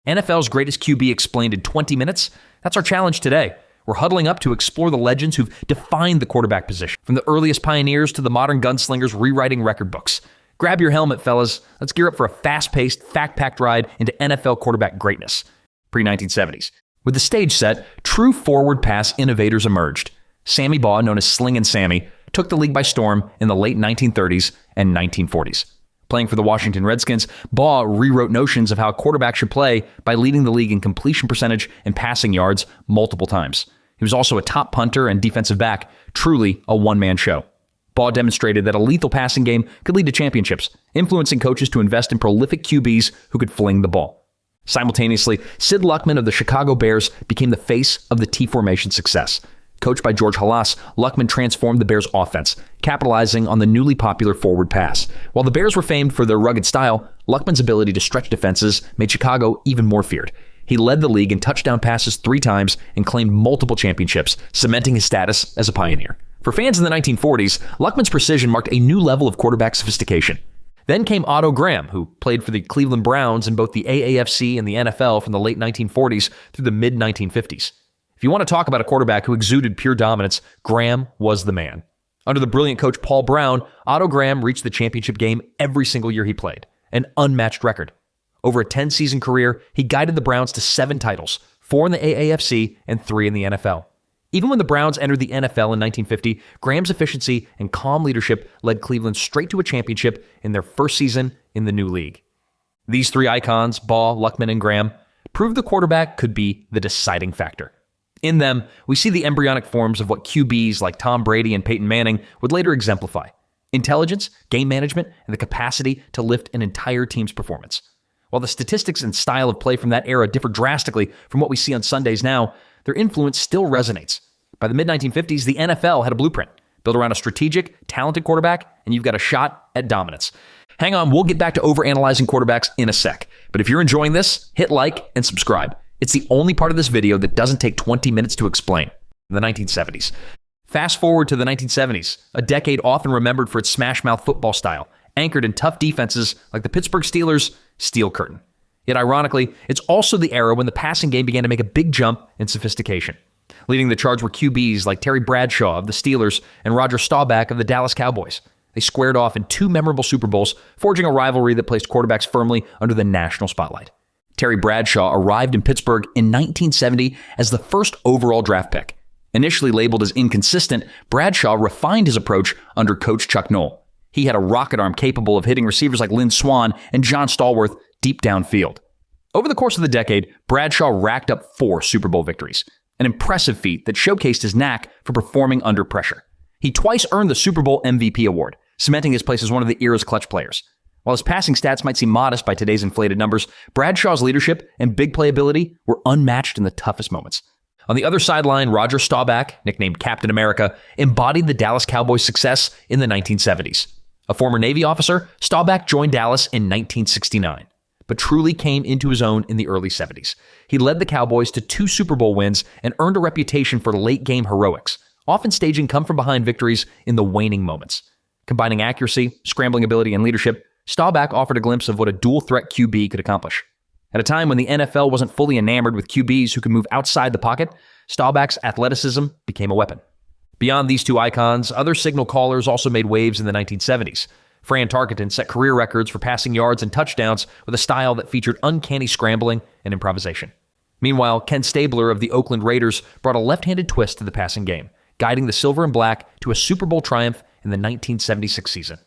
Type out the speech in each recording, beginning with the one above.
NFL's greatest QB explained in 20 minutes? That's our challenge today. We're huddling up to explore the legends who've defined the quarterback position, from the earliest pioneers to the modern gunslingers rewriting record books. Grab your helmet, fellas. Let's gear up for a fast-paced, fact-packed ride into NFL quarterback greatness. Pre-1970s. With the stage set, true forward pass innovators emerged. Sammy Baugh, known as Slingin' Sammy, took the league by storm in the late 1930s and 1940s. Playing for the Washington Redskins, Baugh rewrote notions of how a quarterback should play by leading the league in completion percentage and passing yards multiple times. He was also a top punter and defensive back, truly a one-man show. Baugh demonstrated that a lethal passing game could lead to championships, influencing coaches to invest in prolific QBs who could fling the ball. Simultaneously, Sid Luckman of the Chicago Bears became the face of the T-formation success. Coached by George Halas, Luckman transformed the Bears' offense, capitalizing on the newly popular forward pass. While the Bears were famed for their rugged style, Luckman's ability to stretch defenses made Chicago even more feared. He led the league in touchdown passes 3 times and claimed multiple championships, cementing his status as a pioneer. For fans in the 1940s, Luckman's precision marked a new level of quarterback sophistication. Then came Otto Graham, who played for the Cleveland Browns in both the AAFC and the NFL from the late 1940s through the mid-1950s. If you want to talk about a quarterback who exuded pure dominance, Graham was the man. Under the brilliant coach Paul Brown, Otto Graham reached the championship game every single year he played, an unmatched record. Over a 10-season career, he guided the Browns to 7 titles, 4 in the AAFC and 3 in the NFL. Even when the Browns entered the NFL in 1950, Graham's efficiency and calm leadership led Cleveland straight to a championship in their first season in the new league. These 3 icons, Baugh, Luckman, and Graham, proved the quarterback could be the deciding factor. In them, we see the embryonic forms of what QBs like Tom Brady and Peyton Manning would later exemplify: intelligence, game management, and the capacity to lift an entire team's performance. While the statistics and style of play from that era differ drastically from what we see on Sundays now, their influence still resonates. By the mid-1950s, the NFL had a blueprint built around a strategic, talented quarterback, and you've got a shot at dominance. Hang on, we'll get back to overanalyzing quarterbacks in a sec. But if you're enjoying this, hit like and subscribe. It's the only part of this video that doesn't take 20 minutes to explain. The 1970s. Fast forward to the 1970s, a decade often remembered for its smash-mouth football style, anchored in tough defenses like the Pittsburgh Steelers' Steel Curtain. Yet ironically, it's also the era when the passing game began to make a big jump in sophistication. Leading the charge were QBs like Terry Bradshaw of the Steelers and Rodgers of the Dallas Cowboys. They squared off in 2 memorable Super Bowls, forging a rivalry that placed quarterbacks firmly under the national spotlight. Terry Bradshaw arrived in Pittsburgh in 1970 as the first overall draft pick. Initially labeled as inconsistent, Bradshaw refined his approach under coach Chuck Noll. He had a rocket arm capable of hitting receivers like Lynn Swann and John Stallworth deep downfield. Over the course of the decade, Bradshaw racked up 4 Super Bowl victories, an impressive feat that showcased his knack for performing under pressure. He twice earned the Super Bowl MVP award, cementing his place as one of the era's clutch players. While his passing stats might seem modest by today's inflated numbers, Bradshaw's leadership and big play ability were unmatched in the toughest moments. On the other sideline, Roger Staubach, nicknamed Captain America, embodied the Dallas Cowboys' success in the 1970s. A former Navy officer, Staubach joined Dallas in 1969, but truly came into his own in the early 70s. He led the Cowboys to 2 Super Bowl wins and earned a reputation for late-game heroics, often staging come-from-behind victories in the waning moments. Combining accuracy, scrambling ability, and leadership, Staubach offered a glimpse of what a dual-threat QB could accomplish. At a time when the NFL wasn't fully enamored with QBs who could move outside the pocket, Staubach's athleticism became a weapon. Beyond these 2 icons, other signal callers also made waves in the 1970s. Fran Tarkenton set career records for passing yards and touchdowns with a style that featured uncanny scrambling and improvisation. Meanwhile, Ken Stabler of the Oakland Raiders brought a left-handed twist to the passing game, guiding the Silver and Black to a Super Bowl triumph in the 1976 season.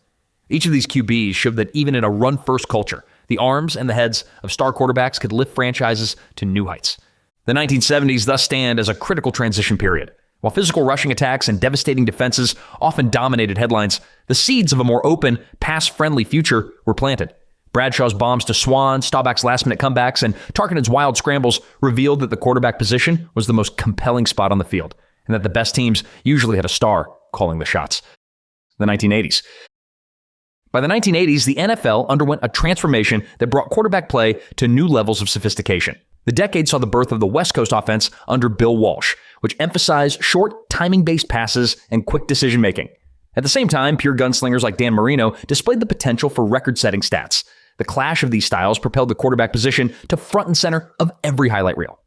Each of these QBs showed that even in a run-first culture, the arms and the heads of star quarterbacks could lift franchises to new heights. The 1970s thus stand as a critical transition period. While physical rushing attacks and devastating defenses often dominated headlines, the seeds of a more open, pass-friendly future were planted. Bradshaw's bombs to Swann, Staubach's last-minute comebacks, and Tarkenton's wild scrambles revealed that the quarterback position was the most compelling spot on the field, and that the best teams usually had a star calling the shots. The 1980s. By the 1980s, the NFL underwent a transformation that brought quarterback play to new levels of sophistication. The decade saw the birth of the West Coast offense under Bill Walsh, which emphasized short, timing-based passes and quick decision-making. At the same time, pure gunslingers like Dan Marino displayed the potential for record-setting stats. The clash of these styles propelled the quarterback position to front and center of every highlight reel.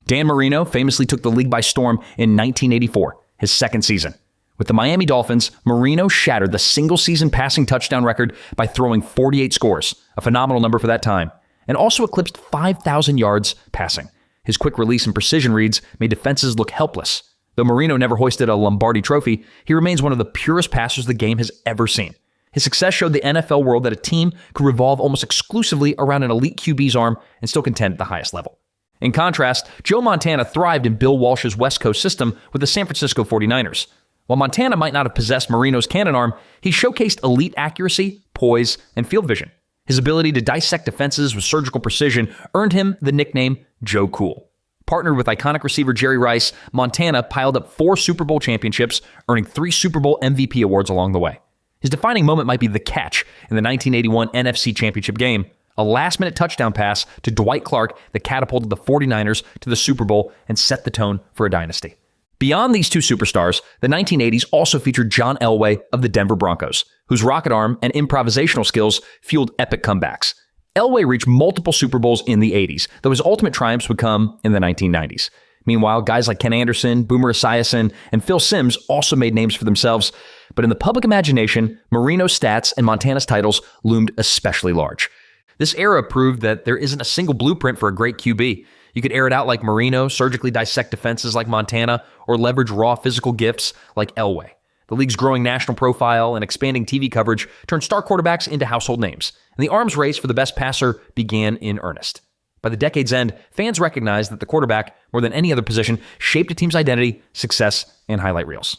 Dan Marino famously took the league by storm in 1984, his second season. With the Miami Dolphins, Marino shattered the single-season passing touchdown record by throwing 48 scores, a phenomenal number for that time, and also eclipsed 5,000 yards passing. His quick release and precision reads made defenses look helpless. Though Marino never hoisted a Lombardi trophy, he remains one of the purest passers the game has ever seen. His success showed the NFL world that a team could revolve almost exclusively around an elite QB's arm and still contend at the highest level. In contrast, Joe Montana thrived in Bill Walsh's West Coast system with the San Francisco 49ers. While Montana might not have possessed Marino's cannon arm, he showcased elite accuracy, poise, and field vision. His ability to dissect defenses with surgical precision earned him the nickname Joe Cool. Partnered with iconic receiver Jerry Rice, Montana piled up 4 Super Bowl championships, earning 3 Super Bowl MVP awards along the way. His defining moment might be the catch in the 1981 NFC Championship game, a last-minute touchdown pass to Dwight Clark that catapulted the 49ers to the Super Bowl and set the tone for a dynasty. Beyond these 2 superstars, the 1980s also featured John Elway of the Denver Broncos, whose rocket arm and improvisational skills fueled epic comebacks. Elway reached multiple Super Bowls in the 80s, though his ultimate triumphs would come in the 1990s. Meanwhile, guys like Ken Anderson, Boomer Esiason, and Phil Simms also made names for themselves, but in the public imagination, Marino's stats and Montana's titles loomed especially large. This era proved that there isn't a single blueprint for a great QB. You could air it out like Marino, surgically dissect defenses like Montana, or leverage raw physical gifts like Elway. The league's growing national profile and expanding TV coverage turned star quarterbacks into household names, and the arms race for the best passer began in earnest. By the decade's end, fans recognized that the quarterback, more than any other position, shaped a team's identity, success, and highlight reels.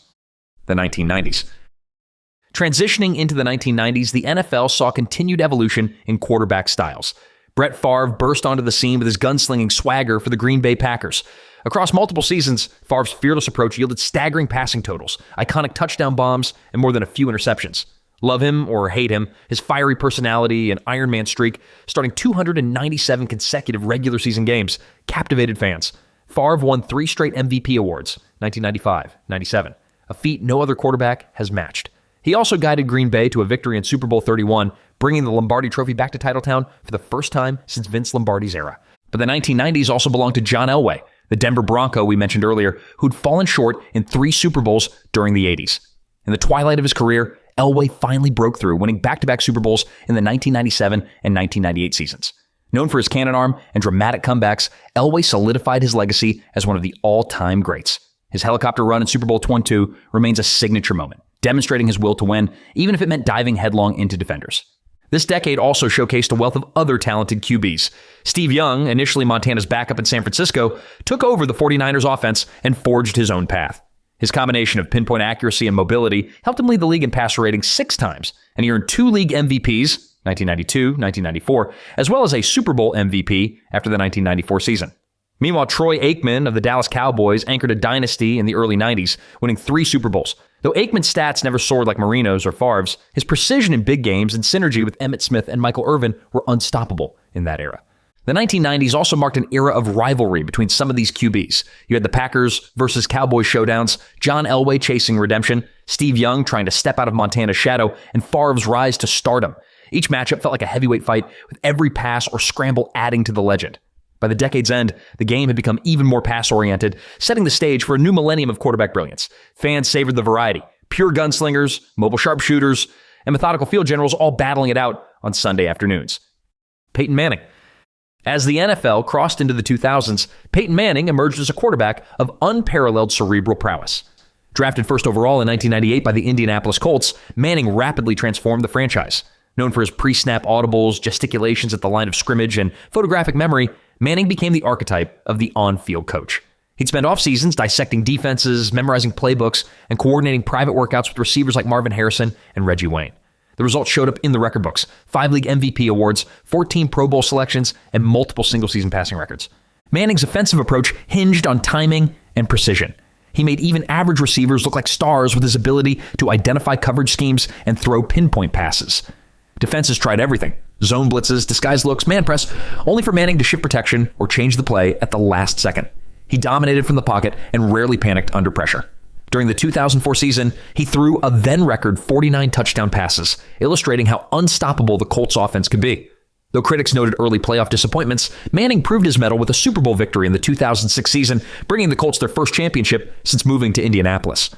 The 1990s. Transitioning into the 1990s, the NFL saw continued evolution in quarterback styles. Brett Favre burst onto the scene with his gunslinging swagger for the Green Bay Packers. Across multiple seasons, Favre's fearless approach yielded staggering passing totals, iconic touchdown bombs, and more than a few interceptions. Love him or hate him, his fiery personality and Iron Man streak, starting 297 consecutive regular season games, captivated fans. Favre won 3 straight MVP awards, 1995, 97, a feat no other quarterback has matched. He also guided Green Bay to a victory in Super Bowl 31, bringing the Lombardi Trophy back to Titletown for the first time since Vince Lombardi's era. But the 1990s also belonged to John Elway, the Denver Bronco we mentioned earlier, who'd fallen short in 3 Super Bowls during the 80s. In the twilight of his career, Elway finally broke through, winning back-to-back Super Bowls in the 1997 and 1998 seasons. Known for his cannon arm and dramatic comebacks, Elway solidified his legacy as one of the all-time greats. His helicopter run in Super Bowl 22 remains a signature moment, demonstrating his will to win, even if it meant diving headlong into defenders. This decade also showcased a wealth of other talented QBs. Steve Young, initially Montana's backup in San Francisco, took over the 49ers offense and forged his own path. His combination of pinpoint accuracy and mobility helped him lead the league in passer rating 6 times, and he earned 2 league MVPs, 1992, 1994, as well as a Super Bowl MVP after the 1994 season. Meanwhile, Troy Aikman of the Dallas Cowboys anchored a dynasty in the early 90s, winning 3 Super Bowls. Though Aikman's stats never soared like Marino's or Favre's, his precision in big games and synergy with Emmitt Smith and Michael Irvin were unstoppable in that era. The 1990s also marked an era of rivalry between some of these QBs. You had the Packers versus Cowboys showdowns, John Elway chasing redemption, Steve Young trying to step out of Montana's shadow, and Favre's rise to stardom. Each matchup felt like a heavyweight fight, with every pass or scramble adding to the legend. By the decade's end, the game had become even more pass-oriented, setting the stage for a new millennium of quarterback brilliance. Fans savored the variety, pure gunslingers, mobile sharpshooters, and methodical field generals all battling it out on Sunday afternoons. Peyton Manning. As the NFL crossed into the 2000s, Peyton Manning emerged as a quarterback of unparalleled cerebral prowess. Drafted first overall in 1998 by the Indianapolis Colts, Manning rapidly transformed the franchise. Known for his pre-snap audibles, gesticulations at the line of scrimmage, and photographic memory, Manning became the archetype of the on-field coach. He'd spend off seasons dissecting defenses, memorizing playbooks, and coordinating private workouts with receivers like Marvin Harrison and Reggie Wayne. The results showed up in the record books: 5 league MVP awards, 14 Pro Bowl selections, and multiple single-season passing records. Manning's offensive approach hinged on timing and precision. He made even average receivers look like stars with his ability to identify coverage schemes and throw pinpoint passes. Defenses tried everything: zone blitzes, disguised looks, man press, only for Manning to shift protection or change the play at the last second. He dominated from the pocket and rarely panicked under pressure. During the 2004 season, he threw a then-record 49 touchdown passes, illustrating how unstoppable the Colts offense could be. Though critics noted early playoff disappointments, Manning proved his mettle with a Super Bowl victory in the 2006 season, bringing the Colts their first championship since moving to Indianapolis.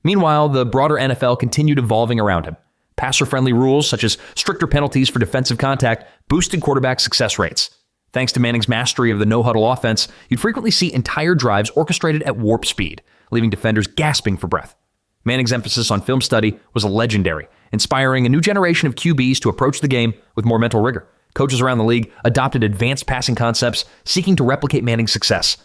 Meanwhile, the broader NFL continued evolving around him. Passer-friendly rules, such as stricter penalties for defensive contact, boosted quarterback success rates. Thanks to Manning's mastery of the no-huddle offense, you'd frequently see entire drives orchestrated at warp speed, leaving defenders gasping for breath. Manning's emphasis on film study was legendary, inspiring a new generation of QBs to approach the game with more mental rigor. Coaches around the league adopted advanced passing concepts, seeking to replicate Manning's success.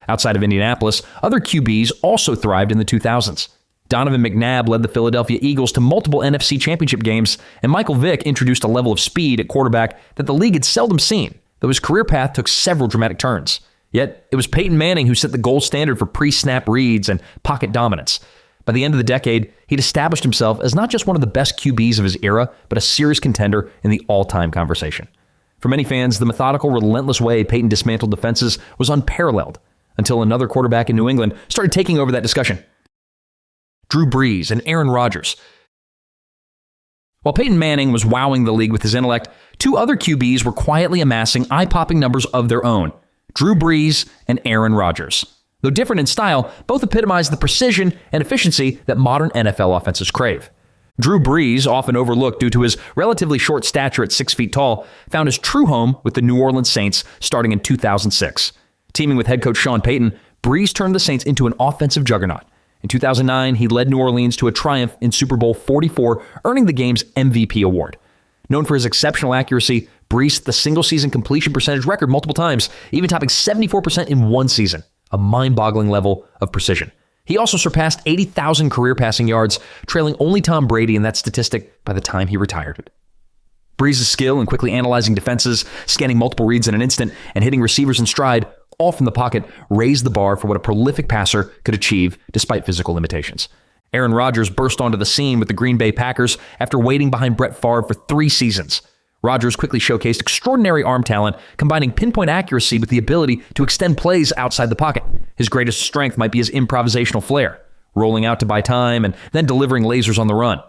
Outside of Indianapolis, other QBs also thrived in the 2000s. Donovan McNabb led the Philadelphia Eagles to multiple NFC championship games, and Michael Vick introduced a level of speed at quarterback that the league had seldom seen, though his career path took several dramatic turns. Yet, it was Peyton Manning who set the gold standard for pre-snap reads and pocket dominance. By the end of the decade, he'd established himself as not just one of the best QBs of his era, but a serious contender in the all-time conversation. For many fans, the methodical, relentless way Peyton dismantled defenses was unparalleled, until another quarterback in New England started taking over that discussion. Drew Brees and Aaron Rodgers. While Peyton Manning was wowing the league with his intellect, two other QBs were quietly amassing eye-popping numbers of their own: Drew Brees and Aaron Rodgers. Though different in style, both epitomize the precision and efficiency that modern NFL offenses crave. Drew Brees, often overlooked due to his relatively short stature at 6 feet tall, found his true home with the New Orleans Saints starting in 2006. Teaming with head coach Sean Payton, Brees turned the Saints into an offensive juggernaut. In 2009, he led New Orleans to a triumph in Super Bowl 44, earning the game's MVP award. Known for his exceptional accuracy, Brees set the single-season completion percentage record multiple times, even topping 74% in one season, a mind-boggling level of precision. He also surpassed 80,000 career passing yards, trailing only Tom Brady in that statistic by the time he retired. Brees' skill in quickly analyzing defenses, scanning multiple reads in an instant, and hitting receivers in stride, all from the pocket, raised the bar for what a prolific passer could achieve despite physical limitations. Aaron Rodgers burst onto the scene with the Green Bay Packers after waiting behind Brett Favre for 3 seasons. Rodgers quickly showcased extraordinary arm talent, combining pinpoint accuracy with the ability to extend plays outside the pocket. His greatest strength might be his improvisational flair, rolling out to buy time and then delivering lasers on the run.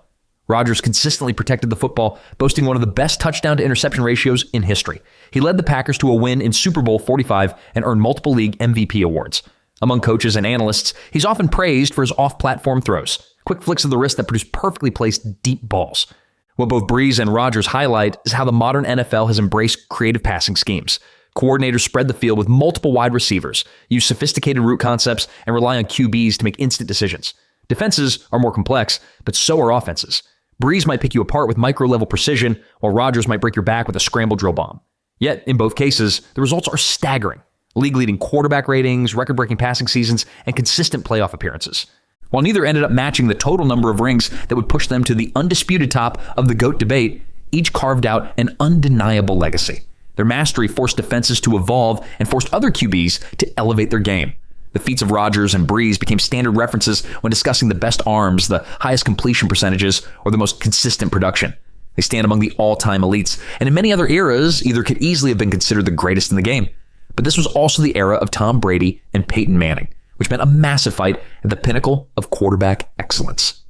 Rodgers consistently protected the football, boasting one of the best touchdown-to-interception ratios in history. He led the Packers to a win in Super Bowl 45 and earned multiple league MVP awards. Among coaches and analysts, he's often praised for his off-platform throws, quick flicks of the wrist that produce perfectly placed deep balls. What both Brees and Rodgers highlight is how the modern NFL has embraced creative passing schemes. Coordinators spread the field with multiple wide receivers, use sophisticated route concepts, and rely on QBs to make instant decisions. Defenses are more complex, but so are offenses. Brees might pick you apart with micro-level precision, while Rodgers might break your back with a scramble drill bomb. Yet, in both cases, the results are staggering. League-leading quarterback ratings, record-breaking passing seasons, and consistent playoff appearances. While neither ended up matching the total number of rings that would push them to the undisputed top of the GOAT debate, each carved out an undeniable legacy. Their mastery forced defenses to evolve and forced other QBs to elevate their game. The feats of Rodgers and Brees became standard references when discussing the best arms, the highest completion percentages, or the most consistent production. They stand among the all-time elites, and in many other eras, either could easily have been considered the greatest in the game. But this was also the era of Tom Brady and Peyton Manning, which meant a massive fight at the pinnacle of quarterback excellence.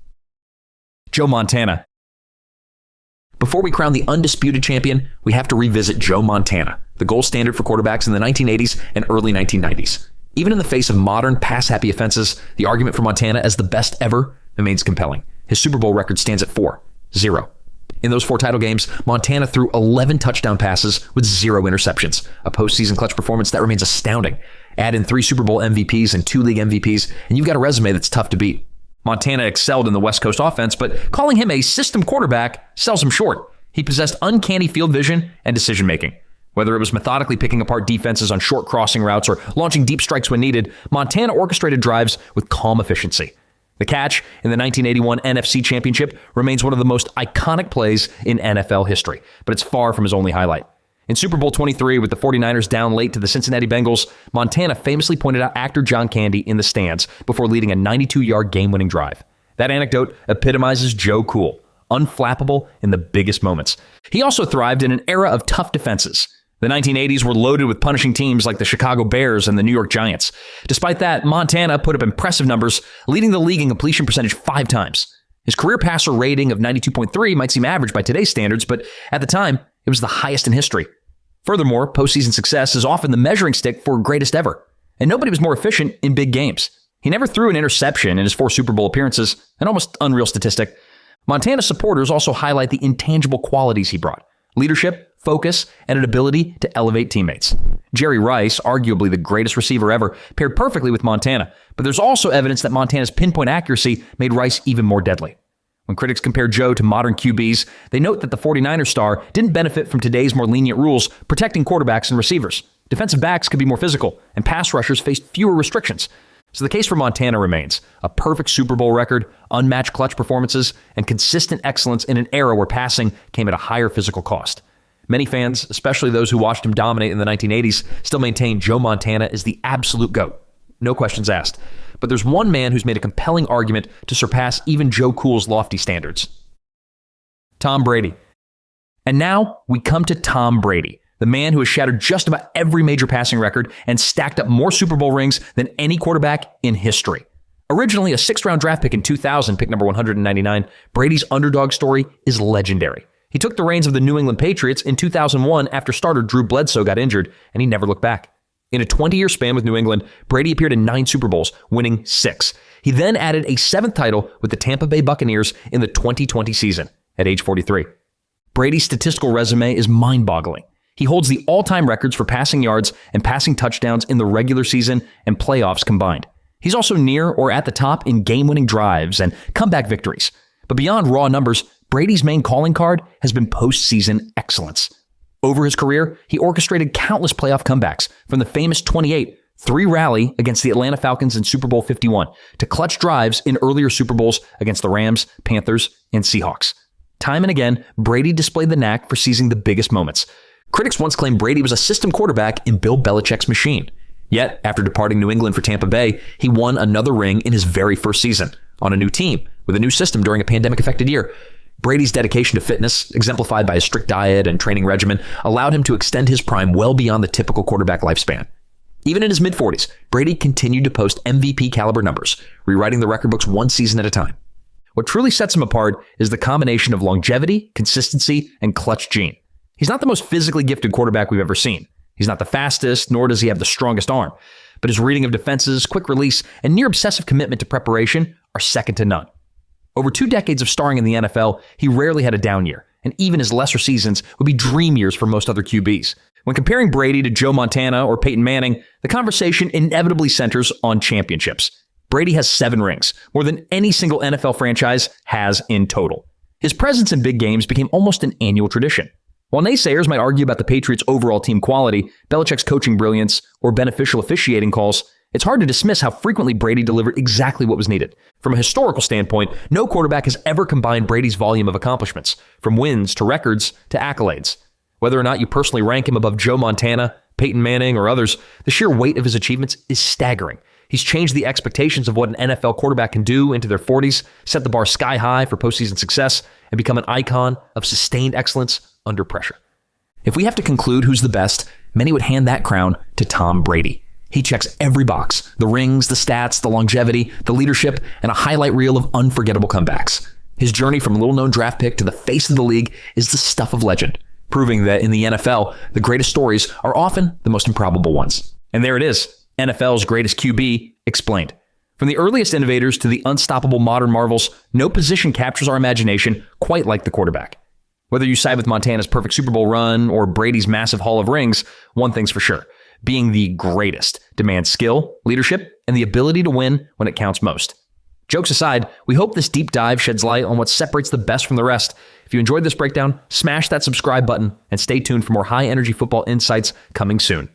Joe Montana. Before we crown the undisputed champion, we have to revisit Joe Montana, the gold standard for quarterbacks in the 1980s and early 1990s. Even in the face of modern pass-happy offenses, the argument for Montana as the best ever remains compelling. His Super Bowl record stands at 4-0. In those 4 title games, Montana threw 11 touchdown passes with 0 interceptions, a postseason clutch performance that remains astounding. Add in 3 Super Bowl MVPs and 2 league MVPs, and you've got a resume that's tough to beat. Montana excelled in the West Coast offense, but calling him a system quarterback sells him short. He possessed uncanny field vision and decision-making. Whether it was methodically picking apart defenses on short crossing routes or launching deep strikes when needed, Montana orchestrated drives with calm efficiency. The catch in the 1981 NFC Championship remains one of the most iconic plays in NFL history, but it's far from his only highlight. In Super Bowl 23, with the 49ers down late to the Cincinnati Bengals, Montana famously pointed out actor John Candy in the stands before leading a 92-yard game-winning drive. That anecdote epitomizes Joe Cool, unflappable in the biggest moments. He also thrived in an era of tough defenses. The 1980s were loaded with punishing teams like the Chicago Bears and the New York Giants. Despite that, Montana put up impressive numbers, leading the league in completion percentage 5 times. His career passer rating of 92.3 might seem average by today's standards, but at the time, It was the highest in history. Furthermore, postseason success is often the measuring stick for greatest ever, and nobody was more efficient in big games. He never threw an interception in his 4 Super Bowl appearances, an almost unreal statistic. Montana supporters also highlight the intangible qualities he brought: leadership, focus, and an ability to elevate teammates. Jerry Rice, arguably the greatest receiver ever, paired perfectly with Montana, but there's also evidence that Montana's pinpoint accuracy made Rice even more deadly. When critics compare Joe to modern QBs, they note that the 49ers star didn't benefit from today's more lenient rules protecting quarterbacks and receivers. Defensive backs could be more physical, and pass rushers faced fewer restrictions. So the case for Montana remains: a perfect Super Bowl record, unmatched clutch performances, and consistent excellence in an era where passing came at a higher physical cost. Many fans, especially those who watched him dominate in the 1980s, still maintain Joe Montana is the absolute GOAT. No questions asked. But there's one man who's made a compelling argument to surpass even Joe Cool's lofty standards: Tom Brady. And now we come to Tom Brady, the man who has shattered just about every major passing record and stacked up more Super Bowl rings than any quarterback in history. Originally a 6th-round draft pick in 2000, pick number 199, Brady's underdog story is legendary. He took the reins of the New England Patriots in 2001 after starter Drew Bledsoe got injured, and he never looked back. In a 20-year span with New England, Brady appeared in 9 Super Bowls, winning 6. He then added a 7th title with the Tampa Bay Buccaneers in the 2020 season at age 43. Brady's statistical resume is mind-boggling. He holds the all-time records for passing yards and passing touchdowns in the regular season and playoffs combined. He's also near or at the top in game-winning drives and comeback victories. But beyond raw numbers, Brady's main calling card has been postseason excellence. Over his career, he orchestrated countless playoff comebacks, from the famous 28-3 rally against the Atlanta Falcons in Super Bowl 51 to clutch drives in earlier Super Bowls against the Rams, Panthers, and Seahawks. Time and again, Brady displayed the knack for seizing the biggest moments. Critics once claimed Brady was a system quarterback in Bill Belichick's machine. Yet, after departing New England for Tampa Bay, he won another ring in his very first season, on a new team, with a new system during a pandemic-affected year. Brady's dedication to fitness, exemplified by a strict diet and training regimen, allowed him to extend his prime well beyond the typical quarterback lifespan. Even in his mid-40s, Brady continued to post MVP-caliber numbers, rewriting the record books one season at a time. What truly sets him apart is the combination of longevity, consistency, and clutch gene. He's not the most physically gifted quarterback we've ever seen. He's not the fastest, nor does he have the strongest arm. But his reading of defenses, quick release, and near-obsessive commitment to preparation are second to none. Over 2 decades of starring in the NFL, he rarely had a down year, and even his lesser seasons would be dream years for most other QBs. When comparing Brady to Joe Montana or Peyton Manning, the conversation inevitably centers on championships. Brady has 7 rings, more than any single NFL franchise has in total. His presence in big games became almost an annual tradition. While naysayers might argue about the Patriots' overall team quality, Belichick's coaching brilliance, or beneficial officiating calls, it's hard to dismiss how frequently Brady delivered exactly what was needed. From a historical standpoint, no quarterback has ever combined Brady's volume of accomplishments, from wins to records to accolades. Whether or not you personally rank him above Joe Montana, Peyton Manning, or others, the sheer weight of his achievements is staggering. He's changed the expectations of what an NFL quarterback can do into their 40s, set the bar sky high for postseason success, and become an icon of sustained excellence under pressure. If we have to conclude who's the best, many would hand that crown to Tom Brady. He checks every box: the rings, the stats, the longevity, the leadership, and a highlight reel of unforgettable comebacks. His journey from little-known draft pick to the face of the league is the stuff of legend, proving that in the NFL, the greatest stories are often the most improbable ones. And there it is, NFL's greatest QB explained. From the earliest innovators to the unstoppable modern marvels, no position captures our imagination quite like the quarterback. Whether you side with Montana's perfect Super Bowl run or Brady's massive haul of rings, one thing's for sure: being the greatest demands skill, leadership, and the ability to win when it counts most. Jokes aside, we hope this deep dive sheds light on what separates the best from the rest. If you enjoyed this breakdown, smash that subscribe button and stay tuned for more high-energy football insights coming soon.